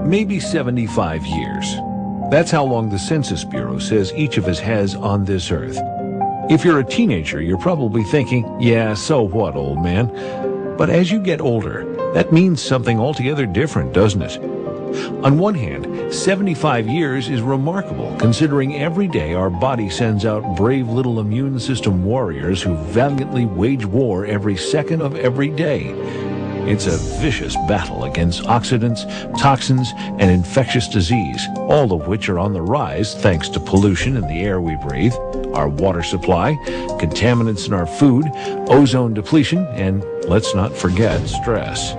Maybe 75 years. That's how long the Census Bureau says each of us has on this earth. If you're a teenager, you're probably thinking, yeah, so what, old man? But as you get older, that means something altogether different, doesn't it? On one hand, 75 years is remarkable, considering every day our body sends out brave little immune system warriors who valiantly wage war every second of every day. It's a vicious battle against oxidants, toxins, and infectious disease, all of which are on the rise thanks to pollution in the air we breathe, our water supply, contaminants in our food, ozone depletion, and let's not forget stress.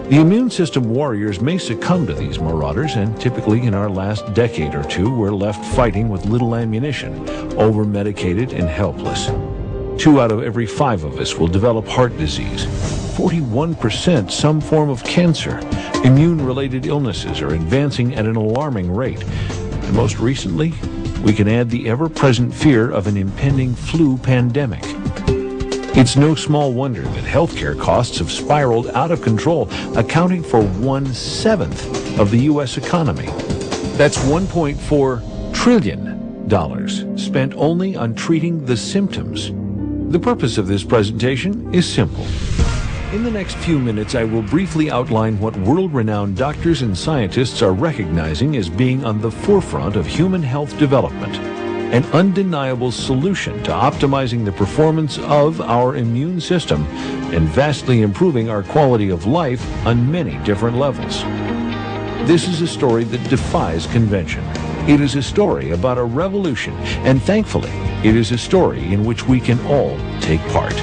The immune system warriors may succumb to these marauders, and typically in our last decade or two, we're left fighting with little ammunition, over-medicated and helpless. 2 out of every 5 of us will develop heart disease. 41% some form of cancer. Immune-related illnesses are advancing at an alarming rate. And most recently, we can add the ever-present fear of an impending flu pandemic. It's no small wonder that healthcare costs have spiraled out of control, accounting for 1/7 of the U.S. economy. That's $1.4 trillion spent only on treating the symptoms. The purpose of this presentation is simple. In the next few minutes, I will briefly outline what world-renowned doctors and scientists are recognizing as being on the forefront of human health development, an undeniable solution to optimizing the performance of our immune system and vastly improving our quality of life on many different levels. This is a story that defies convention. It is a story about a revolution, and thankfully, it is a story in which we can all take part.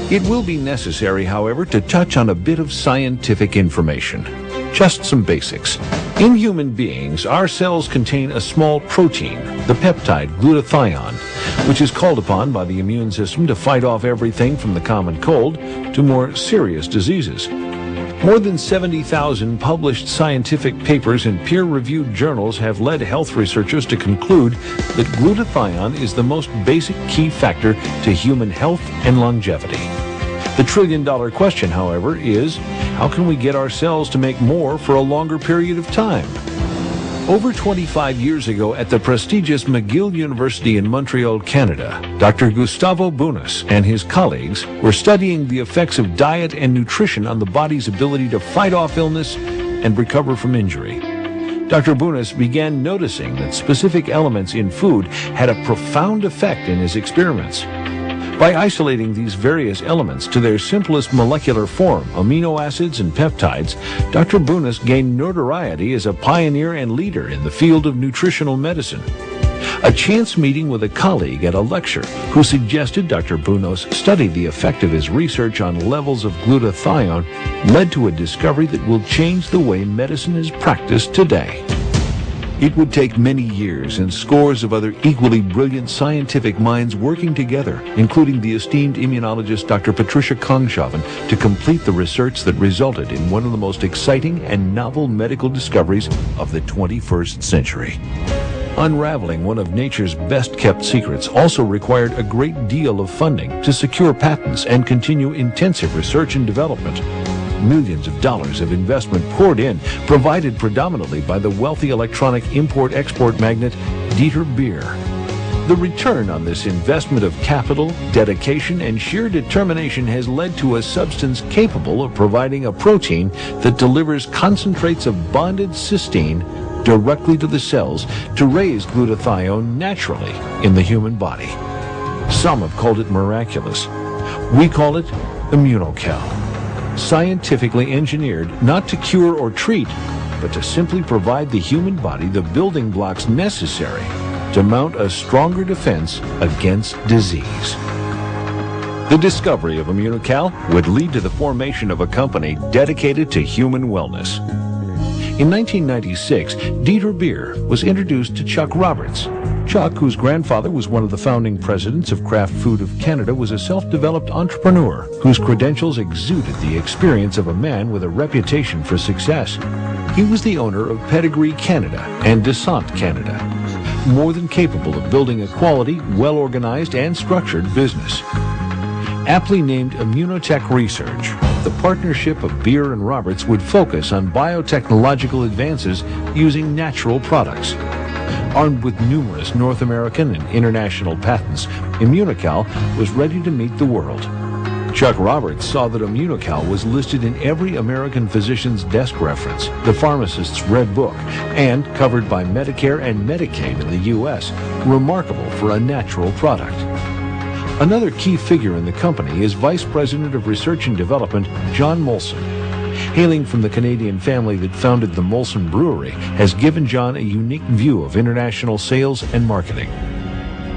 It will be necessary, however, to touch on a bit of scientific information. Just some basics. In human beings, our cells contain a small protein, the peptide glutathione, which is called upon by the immune system to fight off everything from the common cold to more serious diseases. More than 70,000 published scientific papers in peer-reviewed journals have led health researchers to conclude that glutathione is the most basic key factor to human health and longevity. The trillion-dollar question, however, is how can we get our cells to make more for a longer period of time? Over 25 years ago at the prestigious McGill University in Montreal, Canada, Dr. Gustavo Bunas and his colleagues were studying the effects of diet and nutrition on the body's ability to fight off illness and recover from injury. Dr. Bunas began noticing that specific elements in food had a profound effect in his experiments. By isolating these various elements to their simplest molecular form, amino acids and peptides, Dr. Bunas gained notoriety as a pioneer and leader in the field of nutritional medicine. A chance meeting with a colleague at a lecture who suggested Dr. Bunas study the effect of his research on levels of glutathione led to a discovery that will change the way medicine is practiced today. It would take many years and scores of other equally brilliant scientific minds working together, including the esteemed immunologist Dr. Patricia Kongshaven, to complete the research that resulted in one of the most exciting and novel medical discoveries of the 21st century. Unraveling one of nature's best-kept secrets also required a great deal of funding to secure patents and continue intensive research and development. Millions of dollars of investment poured in, provided predominantly by the wealthy electronic import-export magnate Dieter Beer. The return on this investment of capital, dedication, and sheer determination has led to a substance capable of providing a protein that delivers concentrates of bonded cysteine directly to the cells to raise glutathione naturally in the human body. Some have called it miraculous. We call it Immunocal. Scientifically engineered not to cure or treat, but to simply provide the human body the building blocks necessary to mount a stronger defense against disease. The discovery of Immunocal would lead to the formation of a company dedicated to human wellness. In 1996, Dieter Beer was introduced to Chuck Roberts. Chuck, whose grandfather was one of the founding presidents of Kraft Food of Canada, was a self-developed entrepreneur whose credentials exuded the experience of a man with a reputation for success. He was the owner of Pedigree Canada and Descent Canada, more than capable of building a quality, well-organized, and structured business. Aptly named Immunotec Research, the partnership of Beer and Roberts would focus on biotechnological advances using natural products. Armed with numerous North American and international patents, Immunocal was ready to meet the world. Chuck Roberts saw that Immunocal was listed in every American physician's desk reference, the pharmacist's red book, and covered by Medicare and Medicaid in the U.S., remarkable for a natural product. Another key figure in the company is Vice President of Research and Development, John Molson. Hailing from the Canadian family that founded the Molson Brewery has given John a unique view of international sales and marketing.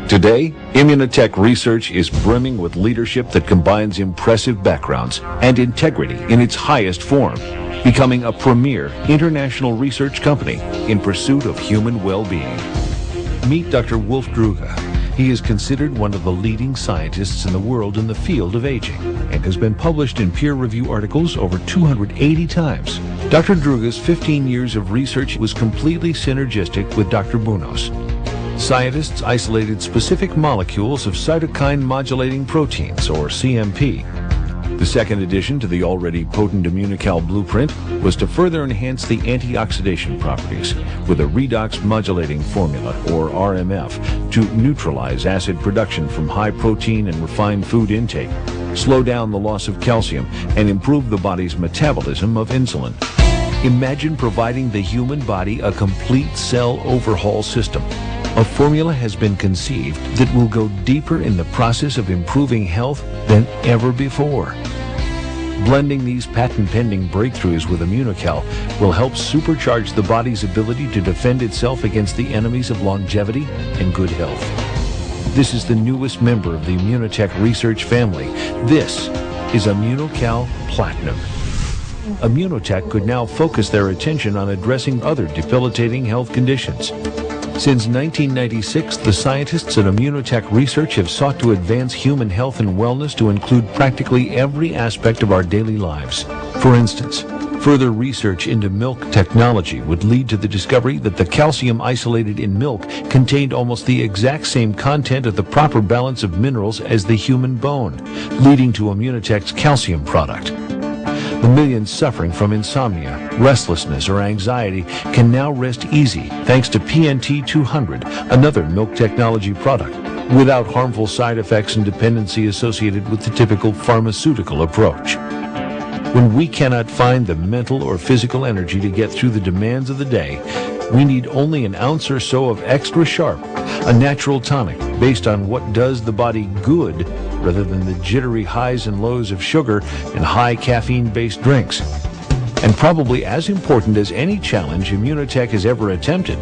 Today, Immunotec research is brimming with leadership that combines impressive backgrounds and integrity in its highest form, becoming a premier international research company in pursuit of human well-being. Meet Dr. Wolf Druge. He is considered one of the leading scientists in the world in the field of aging and has been published in peer-review articles over 280 times. Dr. Druge's 15 years of research was completely synergistic with Dr. Bunos. Scientists isolated specific molecules of cytokine-modulating proteins, or CMP. The second addition to the already potent Immunocal blueprint was to further enhance the antioxidation properties with a redox-modulating formula, or RMF, to neutralize acid production from high-protein and refined food intake, slow down the loss of calcium, and improve the body's metabolism of insulin. Imagine providing the human body a complete cell overhaul system. A formula has been conceived that will go deeper in the process of improving health than ever before. Blending these patent-pending breakthroughs with Immunocal will help supercharge the body's ability to defend itself against the enemies of longevity and good health. This is the newest member of the Immunotec research family. This is Immunocal Platinum. Immunotec could now focus their attention on addressing other debilitating health conditions. Since 1996, the scientists at Immunotec Research have sought to advance human health and wellness to include practically every aspect of our daily lives. For instance, further research into milk technology would lead to the discovery that the calcium isolated in milk contained almost the exact same content of the proper balance of minerals as the human bone, leading to Immunotec's calcium product. The millions suffering from insomnia, restlessness, or anxiety can now rest easy thanks to PNT 200, another milk technology product, without harmful side effects and dependency associated with the typical pharmaceutical approach. When we cannot find the mental or physical energy to get through the demands of the day, we need only an ounce or so of extra sharp, a natural tonic based on what does the body good rather than the jittery highs and lows of sugar and high caffeine-based drinks. And probably as important as any challenge Immunotec has ever attempted,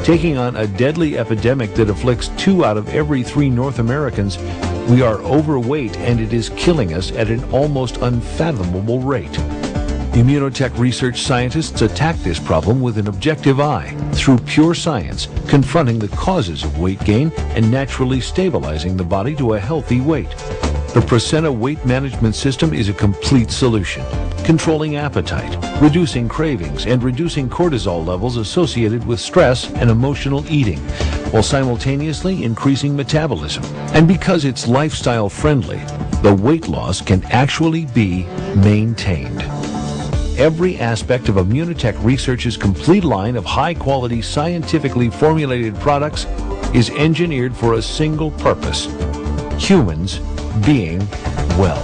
taking on a deadly epidemic that afflicts 2 out of every 3 North Americans, we are overweight and it is killing us at an almost unfathomable rate. Immunotec research scientists attack this problem with an objective eye, through pure science, confronting the causes of weight gain and naturally stabilizing the body to a healthy weight. The Procena weight management system is a complete solution, controlling appetite, reducing cravings, and reducing cortisol levels associated with stress and emotional eating, while simultaneously increasing metabolism. And because it's lifestyle friendly, the weight loss can actually be maintained. Every aspect of Immunotec Research's complete line of high-quality, scientifically formulated products is engineered for a single purpose: humans being well.